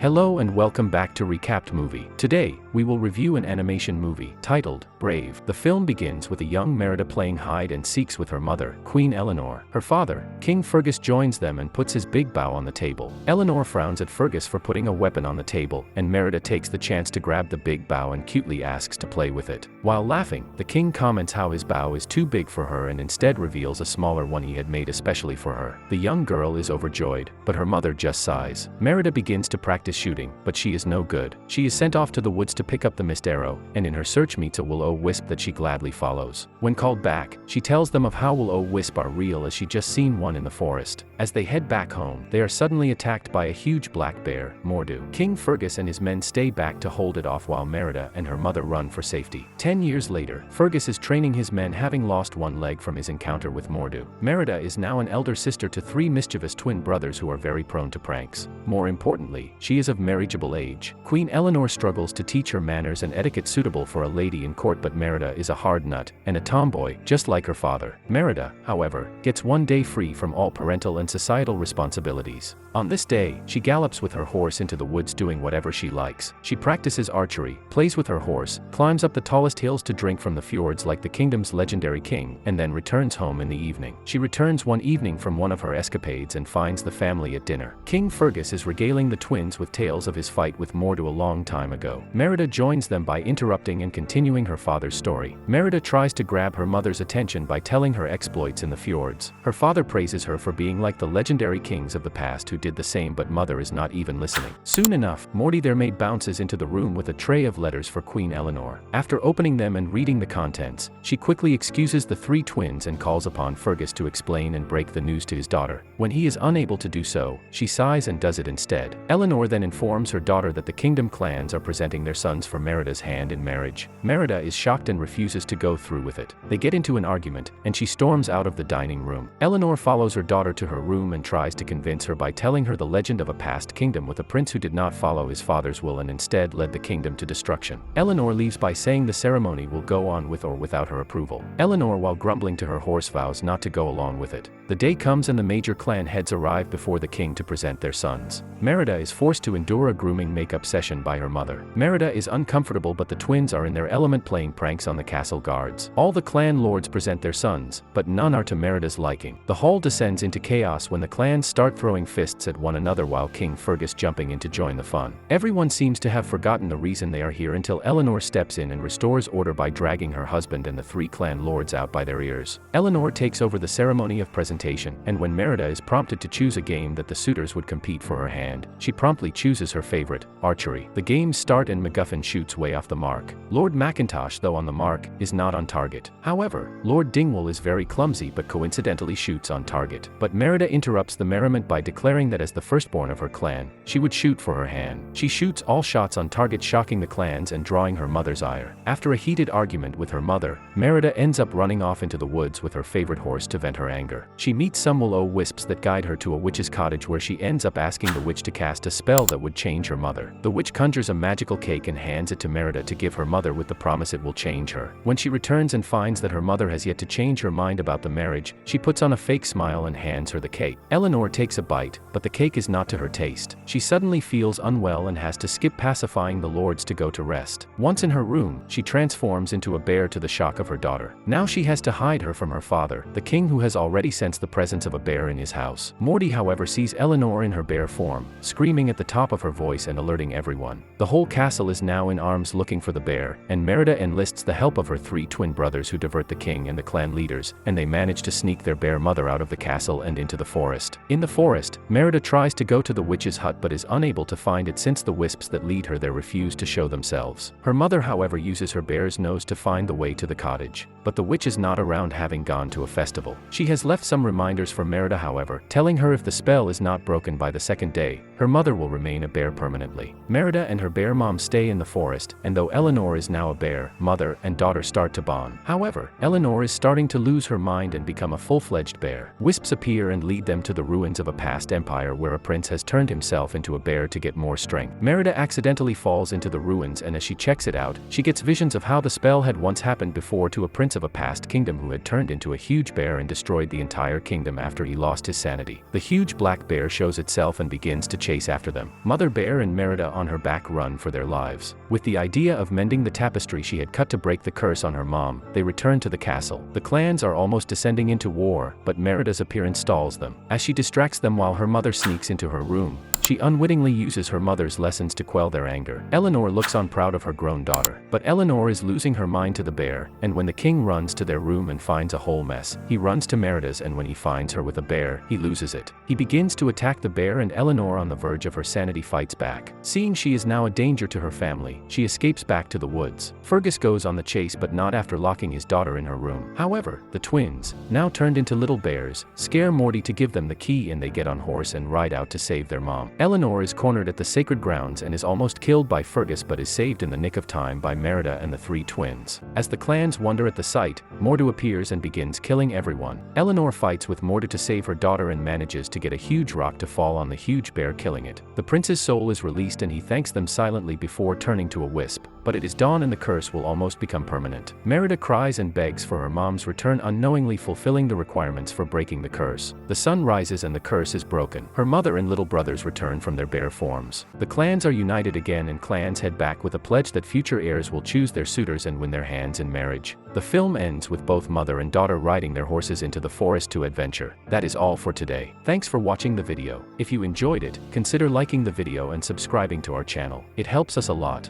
Hello and welcome back to Recapped Movie. Today, we will review an animation movie titled Brave. The film begins with a young Merida playing hide and seeks with her mother, Queen Eleanor. Her father, King Fergus, joins them and puts his big bow on the table. Eleanor frowns at Fergus for putting a weapon on the table, and Merida takes the chance to grab the big bow and cutely asks to play with it. While laughing, the king comments how his bow is too big for her and instead reveals a smaller one he had made especially for her. The young girl is overjoyed, but her mother just sighs. Merida begins to practice shooting, but she is no good. She is sent off to the woods to pick up the missed arrow, and in her search meets a will-o-wisp that she gladly follows. When called back, she tells them of how will-o-wisp are real as she just seen one in the forest. As they head back home, they are suddenly attacked by a huge black bear, Mordu. King Fergus and his men stay back to hold it off while Merida and her mother run for safety. 10 years later, Fergus is training his men, having lost one leg from his encounter with Mordu. Merida is now an elder sister to 3 mischievous twin brothers who are very prone to pranks. More importantly, she is of marriageable age. Queen Eleanor struggles to teach her manners and etiquette suitable for a lady in court, but Merida is a hard nut and a tomboy, just like her father. Merida, however, gets one day free from all parental and societal responsibilities. On this day, she gallops with her horse into the woods doing whatever she likes. She practices archery, plays with her horse, climbs up the tallest hills to drink from the fjords like the kingdom's legendary king, and then returns home in the evening. She returns one evening from one of her escapades and finds the family at dinner. King Fergus is regaling the twins with tales of his fight with Mordu a long time ago. Merida joins them by interrupting and continuing her father's story. Merida tries to grab her mother's attention by telling her exploits in the fjords. Her father praises her for being like the legendary kings of the past who did the same, but mother is not even listening. Soon enough, Morty their maid bounces into the room with a tray of letters for Queen Eleanor. After opening them and reading the contents, she quickly excuses the 3 twins and calls upon Fergus to explain and break the news to his daughter. When he is unable to do so, she sighs and does it instead. Eleanor then informs her daughter that the kingdom clans are presenting their sons for Merida's hand in marriage. Merida is shocked and refuses to go through with it. They get into an argument, and she storms out of the dining room. Eleanor follows her daughter to her room and tries to convince her by telling her the legend of a past kingdom with a prince who did not follow his father's will and instead led the kingdom to destruction. Eleanor leaves by saying the ceremony will go on with or without her approval. Eleanor, while grumbling to her horse, vows not to go along with it. The day comes and the major clan heads arrive before the king to present their sons. Merida is forced to endure a grooming makeup session by her mother. Merida is uncomfortable, but the twins are in their element playing pranks on the castle guards. All the clan lords present their sons, but none are to Merida's liking. The hall descends into chaos when the clans start throwing fists at one another while King Fergus jumping in to join the fun. Everyone seems to have forgotten the reason they are here until Eleanor steps in and restores order by dragging her husband and the 3 clan lords out by their ears. Eleanor takes over the ceremony of presentation, and when Merida is prompted to choose a game that the suitors would compete for her hand, she promptly chooses her favorite, archery. The games start and MacGuffin shoots way off the mark. Lord Macintosh, though on the mark, is not on target. However, Lord Dingwall is very clumsy but coincidentally shoots on target. But Merida interrupts the merriment by declaring that as the firstborn of her clan, she would shoot for her hand. She shoots all shots on target, shocking the clans and drawing her mother's ire. After a heated argument with her mother, Merida ends up running off into the woods with her favorite horse to vent her anger. She meets some will-o-wisps that guide her to a witch's cottage where she ends up asking the witch to cast a spell that would change her mother. The witch conjures a magical cake and hands it to Merida to give her mother with the promise it will change her. When she returns and finds that her mother has yet to change her mind about the marriage, she puts on a fake smile and hands her the cake. Eleanor takes a bite, but the cake is not to her taste. She suddenly feels unwell and has to skip pacifying the lords to go to rest. Once in her room, she transforms into a bear to the shock of her daughter. Now she has to hide her from her father, the king, who has already sensed the presence of a bear in his house. Morty, however, sees Eleanor in her bear form, screaming at the top of her voice and alerting everyone. The whole castle is now in arms looking for the bear, and Merida enlists the help of her 3 twin brothers who divert the king and the clan leaders, and they manage to sneak their bear mother out of the castle and into the forest. In the forest, Merida tries to go to the witch's hut but is unable to find it since the wisps that lead her there refuse to show themselves. Her mother, however, uses her bear's nose to find the way to the cottage, but the witch is not around, having gone to a festival. She has left some reminders for Merida, however, telling her if the spell is not broken by the 2nd day, her mother will remain a bear permanently. Merida and her bear mom stay in the forest, and though Eleanor is now a bear, mother and daughter start to bond. However, Eleanor is starting to lose her mind and become a full-fledged bear. Wisps appear and lead them to the ruins of a past empire empire where a prince has turned himself into a bear to get more strength. Merida accidentally falls into the ruins, and as she checks it out, she gets visions of how the spell had once happened before to a prince of a past kingdom who had turned into a huge bear and destroyed the entire kingdom after he lost his sanity. The huge black bear shows itself and begins to chase after them. Mother Bear and Merida on her back run for their lives. With the idea of mending the tapestry she had cut to break the curse on her mom, they return to the castle. The clans are almost descending into war, but Merida's appearance stalls them. As she distracts them while her mother sneaks into her room, she unwittingly uses her mother's lessons to quell their anger. Eleanor looks on proud of her grown daughter. But Eleanor is losing her mind to the bear, and when the king runs to their room and finds a whole mess, he runs to Merida's, and when he finds her with a bear, he loses it. He begins to attack the bear, and Eleanor, on the verge of her sanity, fights back. Seeing she is now a danger to her family, she escapes back to the woods. Fergus goes on the chase, but not after locking his daughter in her room. However, the twins, now turned into little bears, scare Morty to give them the key, and they get on horse and ride out to save their mom. Eleanor is cornered at the sacred grounds and is almost killed by Fergus, but is saved in the nick of time by Merida and the three twins. As the clans wonder at the sight, Mordu appears and begins killing everyone. Eleanor fights with Mordu to save her daughter and manages to get a huge rock to fall on the huge bear, killing it. The prince's soul is released and he thanks them silently before turning to a wisp. But it is dawn and the curse will almost become permanent. Merida cries and begs for her mom's return, unknowingly fulfilling the requirements for breaking the curse. The sun rises and the curse is broken. Her mother and little brothers return from their bear forms. The clans are united again, and clans head back with a pledge that future heirs will choose their suitors and win their hands in marriage. The film ends with both mother and daughter riding their horses into the forest to adventure. That is all for today. Thanks for watching the video. If you enjoyed it, consider liking the video and subscribing to our channel. It helps us a lot.